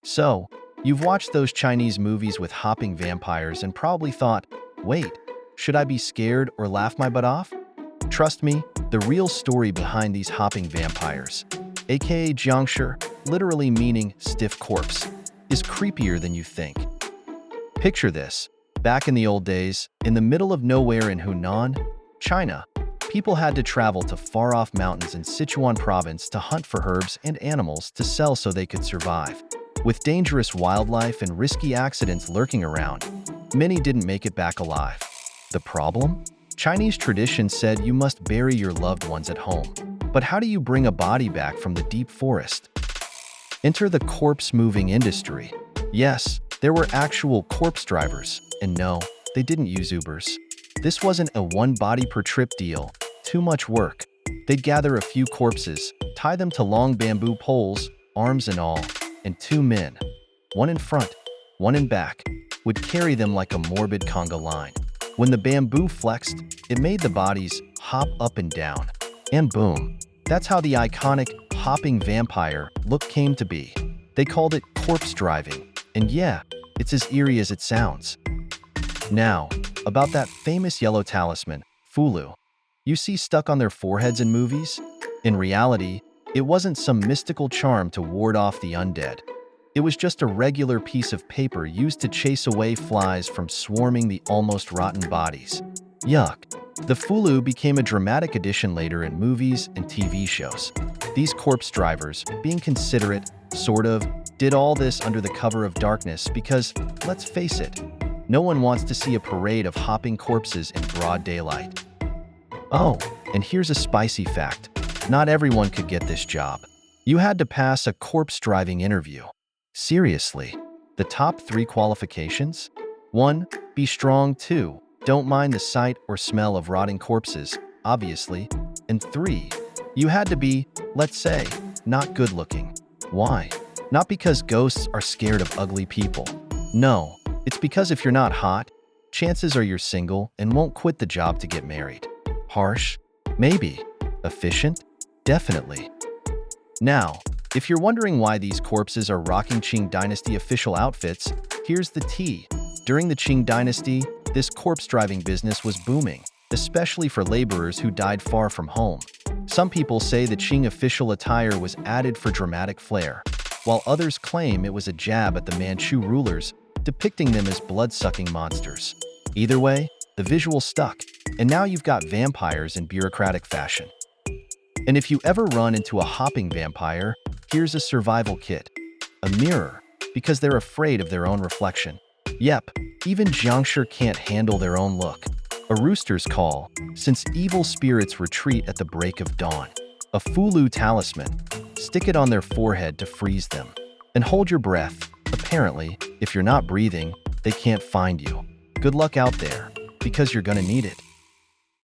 So, you've watched those Chinese movies with hopping vampires and probably thought, wait, should I be scared or laugh my butt off? Trust me, the real story behind these hopping vampires, aka jiangshi, literally meaning stiff corpse, is creepier than you think. Picture this. Back in the old days, in the middle of nowhere in Hunan, China, people had to travel to far-off mountains in Sichuan province to hunt for herbs and animals to sell so they could survive. With dangerous wildlife and risky accidents lurking around, many didn't make it back alive. The problem? Chinese tradition said you must bury your loved ones at home. But how do you bring a body back from the deep forest? Enter the corpse-moving industry. Yes, there were actual corpse drivers, and no, they didn't use Ubers. This wasn't a one-body-per-trip deal. Too much work. They'd gather a few corpses, tie them to long bamboo poles, arms and all, and two men, one in front, one in back, would carry them like a morbid conga line. When the bamboo flexed, it made the bodies hop up and down. And boom, that's how the iconic hopping vampire look came to be. They called it corpse driving, and yeah, it's as eerie as it sounds. Now, about that famous yellow talisman, Fulu, you see stuck on their foreheads in movies? In reality, it wasn't some mystical charm to ward off the undead. It was just a regular piece of paper used to chase away flies from swarming the almost rotten bodies. Yuck. The Fulu became a dramatic addition later in movies and TV shows. These corpse drivers, being considerate, sort of, did all this under the cover of darkness because, let's face it, no one wants to see a parade of hopping corpses in broad daylight. Oh, and here's a spicy fact. Not everyone could get this job. You had to pass a corpse driving interview. Seriously, the top 3 qualifications? 1. Be strong. 2. Don't mind the sight or smell of rotting corpses, obviously. And 3. You had to be, let's say, not good looking. Why? Not because ghosts are scared of ugly people. No, it's because if you're not hot, chances are you're single and won't quit the job to get married. Harsh? Maybe. Efficient? Definitely. Now, if you're wondering why these corpses are rocking Qing Dynasty official outfits, here's the tea. During the Qing Dynasty, this corpse-driving business was booming, especially for laborers who died far from home. Some people say the Qing official attire was added for dramatic flair, while others claim it was a jab at the Manchu rulers, depicting them as blood-sucking monsters. Either way, the visual stuck, and now you've got vampires in bureaucratic fashion. And if you ever run into a hopping vampire, here's a survival kit. A mirror, because they're afraid of their own reflection. Yep, even jiangshi can't handle their own look. A rooster's call, since evil spirits retreat at the break of dawn. A Fulu talisman, stick it on their forehead to freeze them. And hold your breath. Apparently, if you're not breathing, they can't find you. Good luck out there, because you're gonna need it.